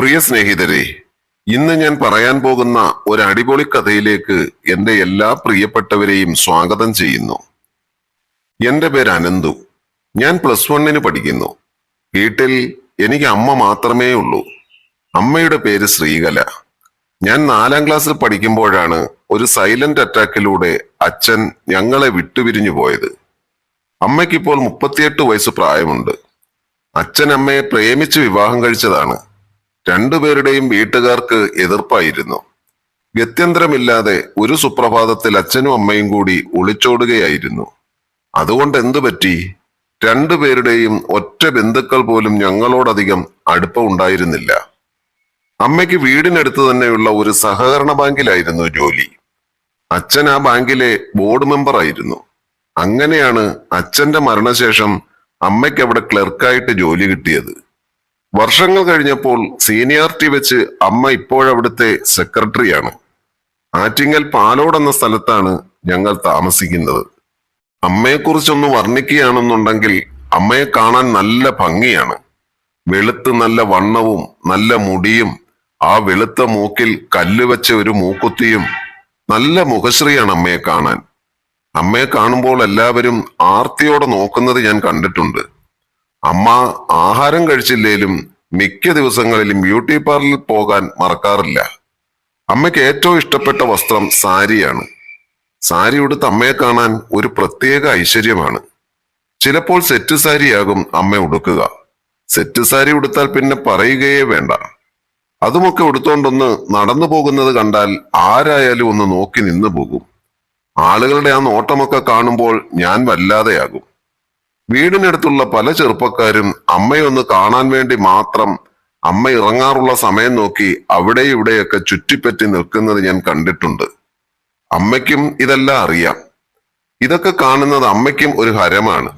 പ്രിയ സ്നേഹിതരെ, ഇന്ന് ഞാൻ പറയാൻ പോകുന്ന ഒരു അടിപൊളി കഥയിലേക്ക് എന്റെ എല്ലാ പ്രിയപ്പെട്ടവരെയും സ്വാഗതം ചെയ്യുന്നു. എന്റെ പേര് അനന്തു. ഞാൻ +1 പഠിക്കുന്നു. വീട്ടിൽ എനിക്ക് അമ്മ മാത്രമേ ഉള്ളൂ. അമ്മയുടെ പേര് ശ്രീകല. ഞാൻ 4ാം ക്ലാസ്സിൽ പഠിക്കുമ്പോഴാണ് ഒരു സൈലന്റ് അറ്റാക്കിലൂടെ അച്ഛൻ ഞങ്ങളെ വിട്ടുപിരിഞ്ഞു പോയത്. അമ്മയ്ക്കിപ്പോൾ 38 വയസ്സ് പ്രായമുണ്ട്. അച്ഛൻ അമ്മയെ പ്രേമിച്ച് വിവാഹം കഴിച്ചതാണ്. രണ്ടുപേരുടെയും വീട്ടുകാർക്ക് എതിർപ്പായിരുന്നു. ഗത്യന്തരമില്ലാതെ ഒരു സുപ്രഭാതത്തിൽ അച്ഛനും അമ്മയും കൂടി ഒളിച്ചോടുകയായിരുന്നു. അതുകൊണ്ട് എന്തു പറ്റി? രണ്ടുപേരുടെയും ഒറ്റ ബന്ധുക്കൾ പോലും ഞങ്ങളോടധികം അടുപ്പമുണ്ടായിരുന്നില്ല. അമ്മയ്ക്ക് വീടിനടുത്ത് തന്നെയുള്ള ഒരു സഹകരണ ബാങ്കിലായിരുന്നു ജോലി. അച്ഛൻ ആ ബാങ്കിലെ ബോർഡ് മെമ്പർ ആയിരുന്നു. അങ്ങനെയാണ് അച്ഛന്റെ മരണശേഷം അമ്മയ്ക്ക് അവിടെ ക്ലർക്കായിട്ട് ജോലി കിട്ടിയത്. വർഷങ്ങൾ കഴിഞ്ഞപ്പോൾ സീനിയോറിറ്റി വെച്ച് അമ്മ ഇപ്പോഴവിടുത്തെ സെക്രട്ടറിയാണ്. ആറ്റിങ്ങൽ പാലോട് എന്ന സ്ഥലത്താണ് ഞങ്ങൾ താമസിക്കുന്നത്. അമ്മയെക്കുറിച്ചൊന്ന് വർണ്ണിക്കുകയാണെന്നുണ്ടെങ്കിൽ അമ്മയെ കാണാൻ നല്ല ഭംഗിയാണ്. വെളുത്ത് നല്ല വണ്ണവും നല്ല മുടിയും ആ വെളുത്ത മൂക്കിൽ കല്ല് വെച്ച ഒരു മൂക്കുത്തിയും നല്ല മുഖശ്രീയാണ് അമ്മയെ കാണാൻ. അമ്മയെ കാണുമ്പോൾ എല്ലാവരും ആർത്തിയോടെ നോക്കുന്നത് ഞാൻ കണ്ടിട്ടുണ്ട്. അമ്മ ആഹാരം കഴിച്ചില്ലേലും മിക്ക ദിവസങ്ങളിലും ബ്യൂട്ടി പാർലറിൽ പോകാൻ മറക്കാറില്ല. അമ്മയ്ക്ക് ഏറ്റവും ഇഷ്ടപ്പെട്ട വസ്ത്രം സാരിയാണ്. സാരി ഉടുത്ത് അമ്മയെ കാണാൻ ഒരു പ്രത്യേക ഐശ്വര്യമാണ്. ചിലപ്പോൾ സെറ്റ് സാരിയാകും അമ്മ ഉടുക്കുക. സെറ്റ് സാരി ഉടുത്താൽ പിന്നെ പറയുകയേ വേണ്ട. അതുമൊക്കെ ഉടുത്തോണ്ടൊന്ന് നടന്നു പോകുന്നത് കണ്ടാൽ ആരായാലും ഒന്ന് നോക്കി നിന്നു പോകും. ആളുകളുടെ ആ നോട്ടമൊക്കെ കാണുമ്പോൾ ഞാൻ വല്ലാതെയാകും. വീടിനടുത്തുള്ള പല ചെറുപ്പക്കാരും അമ്മയൊന്ന് കാണാൻ വേണ്ടി മാത്രം അമ്മ ഇറങ്ങാറുള്ള സമയം നോക്കി അവിടെ ഇവിടെയൊക്കെ ചുറ്റിപ്പറ്റി നിൽക്കുന്നത് ഞാൻ കണ്ടിട്ടുണ്ട്. അമ്മയ്ക്കും ഇതെല്ലാം അറിയാം. ഇതൊക്കെ കാണുന്നത് അമ്മയ്ക്കും ഒരു ഹരമാണ്.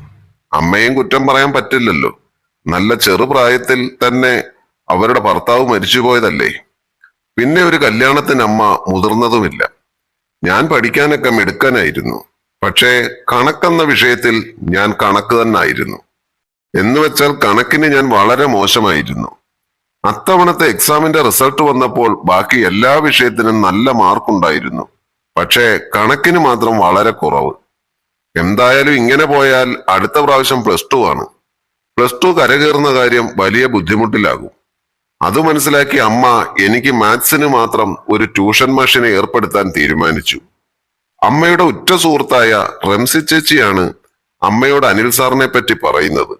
അമ്മയും കുറ്റം പറയാൻ പറ്റില്ലല്ലോ. നല്ല ചെറുപ്രായത്തിൽ തന്നെ അവരുടെ ഭർത്താവ് മരിച്ചുപോയതല്ലേ. പിന്നെ ഒരു കല്യാണത്തിന് അമ്മ മുതിർന്നതുമില്ല. ഞാൻ പഠിക്കാനൊക്കെ മിടുക്കനായിരുന്നു. പക്ഷേ കണക്കെന്ന വിഷയത്തിൽ ഞാൻ കണക്ക് തന്നായിരുന്നു. എന്നുവെച്ചാൽ കണക്കിന് ഞാൻ വളരെ മോശമായിരുന്നു. അത്തവണത്തെ എക്സാമിന്റെ റിസൾട്ട് വന്നപ്പോൾ ബാക്കി എല്ലാ വിഷയത്തിനും നല്ല മാർക്കുണ്ടായിരുന്നു. പക്ഷേ കണക്കിന് മാത്രം വളരെ കുറവ്. എന്തായാലും ഇങ്ങനെ പോയാൽ അടുത്ത പ്രാവശ്യം +2 ആണ്. +2 കരകയറുന്ന കാര്യം വലിയ ബുദ്ധിമുട്ടിലാകും. അത് മനസ്സിലാക്കി അമ്മ എനിക്ക് മാത്സിന് മാത്രം ഒരു ട്യൂഷൻ മാഷിനെ ഏർപ്പെടുത്താൻ തീരുമാനിച്ചു. അമ്മയുടെ ഉറ്റ സുഹൃത്തായ റംസി ചേച്ചിയാണ് അമ്മയോട് അനിൽ സാറിനെ പറ്റി പറയുന്നത്.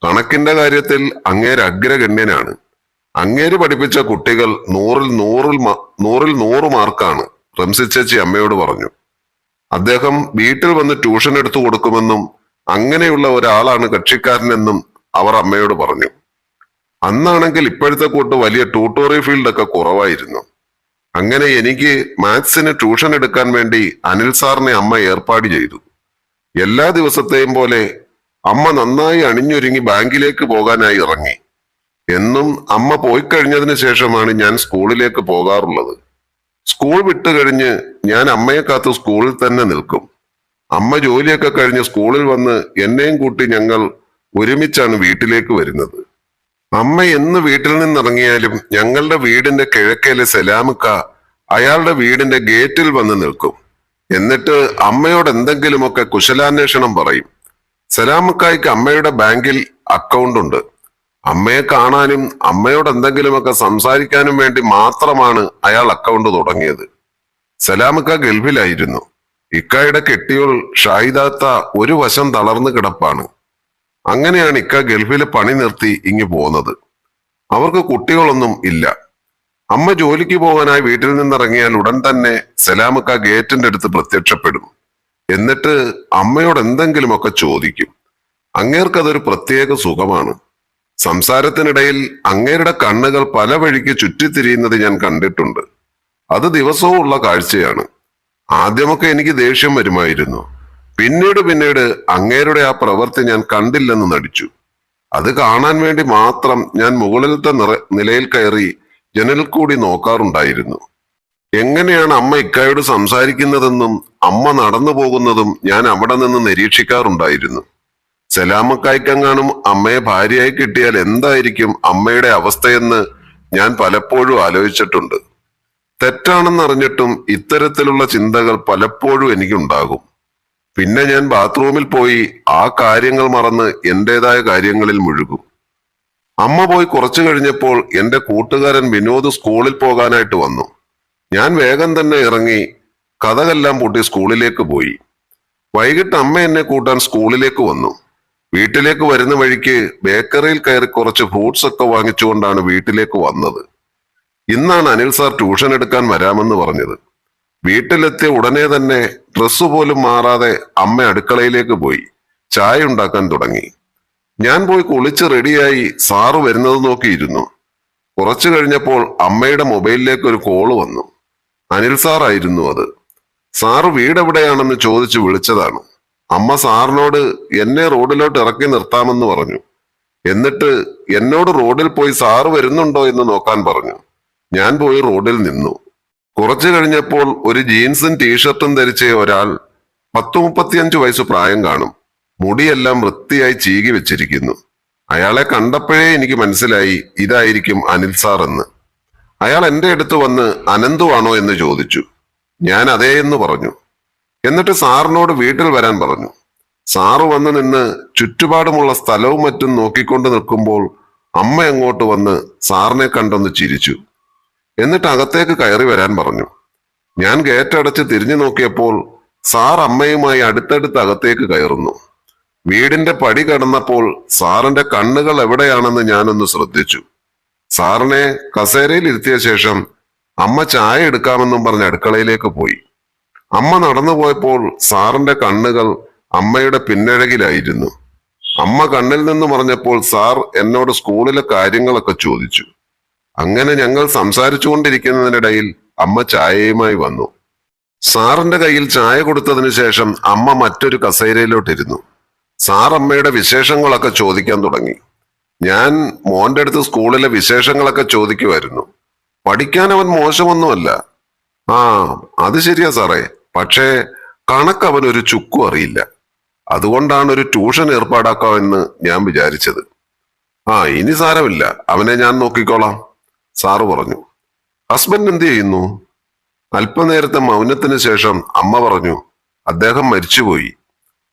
കണക്കിന്റെ കാര്യത്തിൽ അങ്ങേര് അഗ്രഗണ്യനാണ്. അങ്ങേര് പഠിപ്പിച്ച കുട്ടികൾ 100ൽ 100 മാർക്കാണ് റംസി ചേച്ചി അമ്മയോട് പറഞ്ഞു. അദ്ദേഹം വീട്ടിൽ വന്ന് ട്യൂഷൻ എടുത്തു കൊടുക്കുമെന്നും അങ്ങനെയുള്ള ഒരാളാണ് കക്ഷിക്കാരനെന്നും അവർ അമ്മയോട് പറഞ്ഞു. അന്നാണെങ്കിൽ ഇപ്പോഴത്തെ കൂട്ട് വലിയ ട്യൂട്ടോറിയൽ ഫീൽഡൊക്കെ കുറവായിരുന്നു. അങ്ങനെ എനിക്ക് മാത്സിന് ട്യൂഷൻ എടുക്കാൻ വേണ്ടി അനിൽ സാറിനെ അമ്മ ഏർപ്പാട് ചെയ്തു. എല്ലാ ദിവസത്തെയും പോലെ അമ്മ നന്നായി അണിഞ്ഞൊരുങ്ങി ബാങ്കിലേക്ക് പോകാനായി ഇറങ്ങി. എന്നും അമ്മ പോയി കഴിഞ്ഞതിന് ശേഷമാണ് ഞാൻ സ്കൂളിലേക്ക് പോകാറുള്ളത്. സ്കൂൾ വിട്ട് കഴിഞ്ഞ് ഞാൻ അമ്മയെ കാത്ത് സ്കൂളിൽ തന്നെ നിൽക്കും. അമ്മ ജോലിയൊക്കെ കഴിഞ്ഞ് സ്കൂളിൽ വന്ന് എന്നെയും കൂട്ടി ഞങ്ങൾ ഒരുമിച്ചാണ് വീട്ടിലേക്ക് വരുന്നത്. അമ്മ എന്ന് വീട്ടിൽ നിന്നിറങ്ങിയാലും ഞങ്ങളുടെ വീടിന്റെ കിഴക്കേലെ സലാമുക്ക അയാളുടെ വീടിന്റെ ഗേറ്റിൽ വന്ന് നിൽക്കും. എന്നിട്ട് അമ്മയോട് എന്തെങ്കിലുമൊക്കെ കുശലാന്വേഷണം പറയും. സലാമുക്കായ്ക്ക് അമ്മയുടെ ബാങ്കിൽ അക്കൗണ്ട് ഉണ്ട്. അമ്മയെ കാണാനും അമ്മയോട് എന്തെങ്കിലുമൊക്കെ സംസാരിക്കാനും വേണ്ടി മാത്രമാണ് അയാൾ അക്കൗണ്ട് തുടങ്ങിയത്. സലാമുക്ക ഗൾഫിലായിരുന്നു. ഇക്കായുടെ കെട്ടിയോൾ ഷാഹിദാത്ത ഒരു വശം തളർന്നു കിടപ്പാണ്. അങ്ങനെയാണ് ഇക്ക ഗൾഫിലെ പണി നിർത്തി ഇങ്ങു പോകുന്നത്. അവർക്ക് കുട്ടികളൊന്നും ഇല്ല. അമ്മ ജോലിക്ക് പോകാനായി വീട്ടിൽ നിന്നിറങ്ങിയാൽ ഉടൻ തന്നെ സലാമുക്ക ഗേറ്റിന്റെ അടുത്ത് പ്രത്യക്ഷപ്പെടും. എന്നിട്ട് അമ്മയോട് എന്തെങ്കിലുമൊക്കെ ചോദിക്കും. അങ്ങേർക്കതൊരു പ്രത്യേക സുഖമാണ്. സംസാരത്തിനിടയിൽ അങ്ങേരുടെ കണ്ണുകൾ പല വഴിക്ക് ചുറ്റിത്തിരിയുന്നത് ഞാൻ കണ്ടിട്ടുണ്ട്. അത് ദിവസവും ഉള്ള കാഴ്ചയാണ്. ആദ്യമൊക്കെ എനിക്ക് ദേഷ്യം വരുമായിരുന്നു. പിന്നീട് അങ്ങേരുടെ ആ പ്രവൃത്തി ഞാൻ കണ്ടില്ലെന്ന് നടിച്ചു. അത് കാണാൻ വേണ്ടി മാത്രം ഞാൻ മുകളിലത്തെ നിലയിൽ കയറി ജനലിൽ കൂടി നോക്കാറുണ്ടായിരുന്നു. എങ്ങനെയാണ് അമ്മ ഇക്കായോട് സംസാരിക്കുന്നതെന്നും അമ്മ നടന്നു പോകുന്നതും ഞാൻ അവിടെ നിന്ന് നിരീക്ഷിക്കാറുണ്ടായിരുന്നു. സലാമക്കായ്ക്കെങ്ങാനും അമ്മയെ ഭാര്യയായി കിട്ടിയാൽ എന്തായിരിക്കും അമ്മയുടെ അവസ്ഥയെന്ന് ഞാൻ പലപ്പോഴും ആലോചിച്ചിട്ടുണ്ട്. തെറ്റാണെന്നറിഞ്ഞിട്ടും ഇത്തരത്തിലുള്ള ചിന്തകൾ പലപ്പോഴും എനിക്കുണ്ടാകും. പിന്നെ ഞാൻ ബാത്റൂമിൽ പോയി ആ കാര്യങ്ങൾ മറന്ന് എന്റേതായ കാര്യങ്ങളിൽ മുഴുകും. അമ്മ പോയി കുറച്ചു കഴിഞ്ഞപ്പോൾ എന്റെ കൂട്ടുകാരൻ വിനോദ് സ്കൂളിൽ പോകാനായിട്ട് വന്നു. ഞാൻ വേഗം തന്നെ ഇറങ്ങി കതകെല്ലാം പൂട്ടി സ്കൂളിലേക്ക് പോയി. വൈകിട്ട് അമ്മ എന്നെ കൂട്ടാൻ സ്കൂളിലേക്ക് വന്നു. വീട്ടിലേക്ക് വരുന്ന വഴിക്ക് ബേക്കറിയിൽ കയറി കുറച്ച് ഫ്രൂട്ട്സ് ഒക്കെ വാങ്ങിച്ചുകൊണ്ടാണ് വീട്ടിലേക്ക് വന്നത്. ഇന്നാണ് അനിൽ സാർ ട്യൂഷൻ എടുക്കാൻ വരാമെന്ന് പറഞ്ഞത്. വീട്ടിലെത്തിയ ഉടനെ തന്നെ ഡ്രസ്സ് പോലും മാറാതെ അമ്മ അടുക്കളയിലേക്ക് പോയി ചായ ഉണ്ടാക്കാൻ തുടങ്ങി. ഞാൻ പോയി കുളിച്ച് റെഡിയായി സാറ് വരുന്നത് നോക്കിയിരുന്നു. കുറച്ചു കഴിഞ്ഞപ്പോൾ അമ്മയുടെ മൊബൈലിലേക്ക് ഒരു കോള് വന്നു. അനിൽ സാർ ആയിരുന്നു അത്. സാറ് വീടെവിടെയാണെന്ന് ചോദിച്ചു വിളിച്ചതാണ്. അമ്മ സാറിനോട് എന്നെ റോഡിലോട്ട് ഇറക്കി നിർത്താമെന്ന് പറഞ്ഞു. എന്നിട്ട് എന്നോട് റോഡിൽ പോയി സാറ് വരുന്നുണ്ടോ എന്ന് നോക്കാൻ പറഞ്ഞു. ഞാൻ പോയി റോഡിൽ നിന്നു. കുറച്ചു കഴിഞ്ഞപ്പോൾ ഒരു ജീൻസും ടീഷർട്ടും ധരിച്ച ഒരാൾ 30-35 വയസ്സ് പ്രായം കാണും. മുടിയെല്ലാം വൃത്തിയായി ചീകി വെച്ചിരിക്കുന്നു. അയാളെ കണ്ടപ്പോഴേ എനിക്ക് മനസ്സിലായി ഇതായിരിക്കും അനിൽ സാർ എന്ന്. അയാൾ എന്റെ അടുത്ത് വന്ന് അനന്തു ആണോ എന്ന് ചോദിച്ചു. ഞാൻ അതേ എന്ന് പറഞ്ഞു. എന്നിട്ട് സാറിനോട് വീട്ടിൽ വരാൻ പറഞ്ഞു. സാറ് വന്ന് നിന്ന് ചുറ്റുപാടുമുള്ള സ്ഥലവും മറ്റും നോക്കിക്കൊണ്ട് നിൽക്കുമ്പോൾ അമ്മ അങ്ങോട്ട് വന്ന് സാറിനെ കണ്ടൊന്ന് ചിരിച്ചു. എന്നിട്ട് അകത്തേക്ക് കയറി വരാൻ പറഞ്ഞു. ഞാൻ ഗേറ്റ് അടച്ച് തിരിഞ്ഞു നോക്കിയപ്പോൾ സാർ അമ്മയുമായി അടുത്തടുത്ത് അകത്തേക്ക് കയറുന്നു. വീടിന്റെ പടി കടന്നപ്പോൾ സാറിന്റെ കണ്ണുകൾ എവിടെയാണെന്ന് ഞാനൊന്ന് ശ്രദ്ധിച്ചു. സാറിനെ കസേരയിൽ ഇരുത്തിയ ശേഷം അമ്മ ചായ എടുക്കാമെന്നും പറഞ്ഞ് അടുക്കളയിലേക്ക് പോയി. അമ്മ നടന്നു പോയപ്പോൾ സാറിന്റെ കണ്ണുകൾ അമ്മയുടെ പിന്നഴകിലായിരുന്നു. അമ്മ കണ്ണിൽ നിന്ന് പറഞ്ഞപ്പോൾ സാർ എന്നോട് സ്കൂളിലെ കാര്യങ്ങളൊക്കെ ചോദിച്ചു. അങ്ങനെ ഞങ്ങൾ സംസാരിച്ചുകൊണ്ടിരിക്കുന്നതിനിടയിൽ അമ്മ ചായയുമായി വന്നു. സാറിന്റെ കയ്യിൽ ചായ കൊടുത്തതിന് ശേഷം അമ്മ മറ്റൊരു കസേരയിലോട്ടിരുന്നു. സാർ അമ്മയുടെ വിശേഷങ്ങളൊക്കെ ചോദിക്കാൻ തുടങ്ങി. ഞാൻ മോന്റെ അടുത്ത് സ്കൂളിലെ വിശേഷങ്ങളൊക്കെ ചോദിക്കുമായിരുന്നു. പഠിക്കാൻ അവൻ മോശമൊന്നുമല്ല. ആ, അത് ശരിയാ സാറേ. പക്ഷേ കണക്ക് അവൻ ഒരു ചുക്കും അറിയില്ല. അതുകൊണ്ടാണ് ഒരു ട്യൂഷൻ ഏർപ്പാടാക്കാമെന്ന് ഞാൻ വിചാരിച്ചത്. ആ, ഇനി സാരമില്ല, അവനെ ഞാൻ നോക്കിക്കോളാം, സാറ് പറഞ്ഞു. ഹസ്ബൻഡ് എന്ത് ചെയ്യുന്നു? അല്പനേരത്തെ മൗനത്തിന് ശേഷം അമ്മ പറഞ്ഞു, അദ്ദേഹം മരിച്ചുപോയി.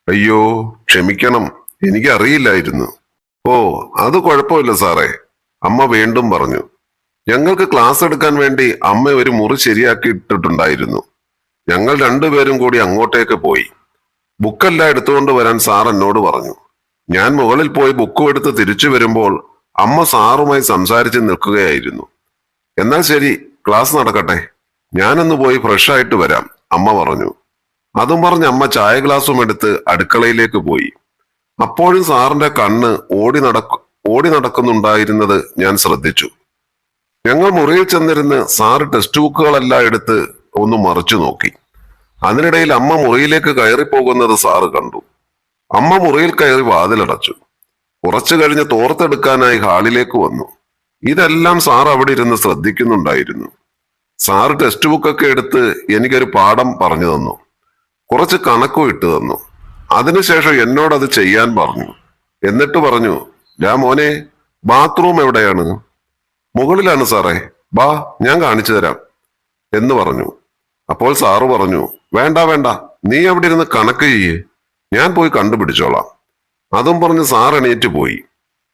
അയ്യോ, ക്ഷമിക്കണം, എനിക്ക് അറിയില്ലായിരുന്നു. ഓ, അത് കുഴപ്പമില്ല സാറേ, അമ്മ വീണ്ടും പറഞ്ഞു. ഞങ്ങൾക്ക് ക്ലാസ് എടുക്കാൻ വേണ്ടി അമ്മ ഒരു മുറി ശരിയാക്കിയിട്ടിട്ടുണ്ടായിരുന്നു. ഞങ്ങൾ രണ്ടുപേരും കൂടി അങ്ങോട്ടേക്ക് പോയി. ബുക്കെല്ലാം എടുത്തുകൊണ്ട് വരാൻ സാർ എന്നോട് പറഞ്ഞു. ഞാൻ മുകളിൽ പോയി ബുക്കും എടുത്ത് തിരിച്ചു വരുമ്പോൾ അമ്മ സാറുമായി സംസാരിച്ച് നിൽക്കുകയായിരുന്നു. എന്നാൽ ശരി, ക്ലാസ് നടക്കട്ടെ, ഞാനൊന്ന് പോയി ഫ്രഷ് ആയിട്ട് വരാം, അമ്മ പറഞ്ഞു. അതും പറഞ്ഞ് അമ്മ ചായ ഗ്ലാസും എടുത്ത് അടുക്കളയിലേക്ക് പോയി. അപ്പോഴും സാറിന്റെ കണ്ണ് ഓടി നടക്കുന്നുണ്ടായിരുന്നത് ഞാൻ ശ്രദ്ധിച്ചു. ഞങ്ങൾ മുറിയിൽ ചെന്നിരുന്ന് സാറ് ടെക്സ്റ്റ് ബുക്കുകളെല്ലാം എടുത്ത് ഒന്ന് മറിച്ചു നോക്കി. അതിനിടയിൽ അമ്മ മുറിയിലേക്ക് കയറിപ്പോകുന്നത് സാറ് കണ്ടു. അമ്മ മുറിയിൽ കയറി വാതിലടച്ചു. കുറച്ചു കഴിഞ്ഞ് തോർത്തെടുക്കാനായി ഹാളിലേക്ക് വന്നു. ഇതെല്ലാം സാർ അവിടെ ഇരുന്ന് ശ്രദ്ധിക്കുന്നുണ്ടായിരുന്നു. സാറ് ടെക്സ്റ്റ് ബുക്കൊക്കെ എടുത്ത് എനിക്കൊരു പാഠം പറഞ്ഞു തന്നു. കുറച്ച് കണക്കും ഇട്ട് തന്നു. അതിനുശേഷം എന്നോടത് ചെയ്യാൻ പറഞ്ഞു. എന്നിട്ട് പറഞ്ഞു, മോനെ, ബാത്റൂം എവിടെയാണ്? മുകളിലാണ് സാറേ, ബാ ഞാൻ കാണിച്ചു തരാം എന്ന് പറഞ്ഞു. അപ്പോൾ സാറ് പറഞ്ഞു, വേണ്ട വേണ്ട, നീ അവിടെ ഇരുന്ന് കണക്ക് ചെയ്യേ, ഞാൻ പോയി കണ്ടുപിടിച്ചോളാം. അതും പറഞ്ഞ് സാർ എണീറ്റ് പോയി.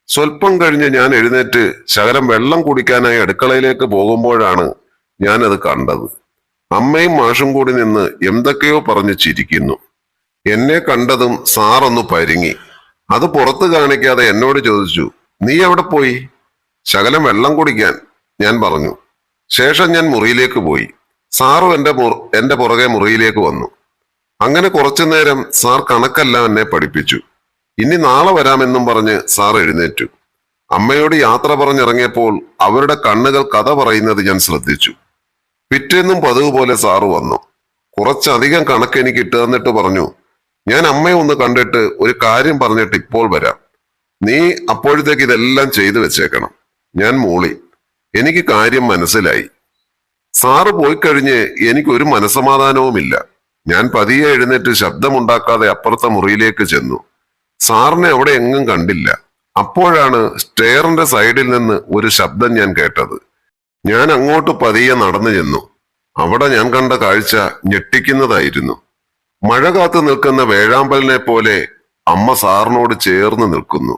സ്വല്പം കഴിഞ്ഞ് ഞാൻ എഴുന്നേറ്റ് ശകലം വെള്ളം കുടിക്കാനായി അടുക്കളയിലേക്ക് പോകുമ്പോഴാണ് ഞാനത് കണ്ടത്. അമ്മയും മാഷും കൂടി നിന്ന് എന്തൊക്കെയോ പറഞ്ഞ് ചിരിക്കുന്നു. എന്നെ കണ്ടതും സാറൊന്ന് പരുങ്ങി. അത് പുറത്ത് കാണിക്കാതെ എന്നോട് ചോദിച്ചു, നീ എവിടെ പോയി? ശകലം വെള്ളം കുടിക്കാൻ, ഞാൻ പറഞ്ഞു. ശേഷം ഞാൻ മുറിയിലേക്ക് പോയി. സാറും എന്റെ പുറകെ മുറിയിലേക്ക് വന്നു. അങ്ങനെ കുറച്ചു നേരം സാർ കണക്കെല്ലാം എന്നെ പഠിപ്പിച്ചു. ഇനി നാളെ വരാമെന്നും പറഞ്ഞ് സാർ എഴുന്നേറ്റു. അമ്മയോട് യാത്ര പറഞ്ഞിറങ്ങിയപ്പോൾ അവരുടെ കണ്ണുകൾ കഥ പറയുന്നത് ഞാൻ ശ്രദ്ധിച്ചു. പിറ്റേന്നും പതിവ് പോലെ സാറ് വന്നു. കുറച്ചധികം കണക്ക് എനിക്ക് ഇട്ട് തന്നിട്ട് പറഞ്ഞു, ഞാൻ അമ്മയെ ഒന്ന് കണ്ടിട്ട് ഒരു കാര്യം പറഞ്ഞിട്ട് ഇപ്പോൾ വരാം. നീ അപ്പോഴത്തേക്ക് ഇതെല്ലാം ചെയ്തു വെച്ചേക്കണം. ഞാൻ മൂളി. എനിക്ക് കാര്യം മനസ്സിലായി. സാറ് പോയി കഴിഞ്ഞ് എനിക്കൊരു മനസമാധാനവുമില്ല. ഞാൻ പതിയെ എഴുന്നേറ്റ് ശബ്ദമുണ്ടാക്കാതെ അപ്പുറത്തെ മുറിയിലേക്ക് ചെന്നു. സാറിനെ അവിടെ എങ്ങും കണ്ടില്ല. അപ്പോഴാണ് സ്റ്റെയറിന്റെ സൈഡിൽ നിന്ന് ഒരു ശബ്ദം ഞാൻ കേട്ടത്. ഞാൻ അങ്ങോട്ട് പതിയെ നടന്നു ചെന്നു. അവിടെ ഞാൻ കണ്ട കാഴ്ച ഞെട്ടിക്കുന്നതായിരുന്നു. മഴ കാത്തു നിൽക്കുന്ന വേഴാമ്പലിനെ പോലെ അമ്മ സാറിനോട് ചേർന്ന് നിൽക്കുന്നു.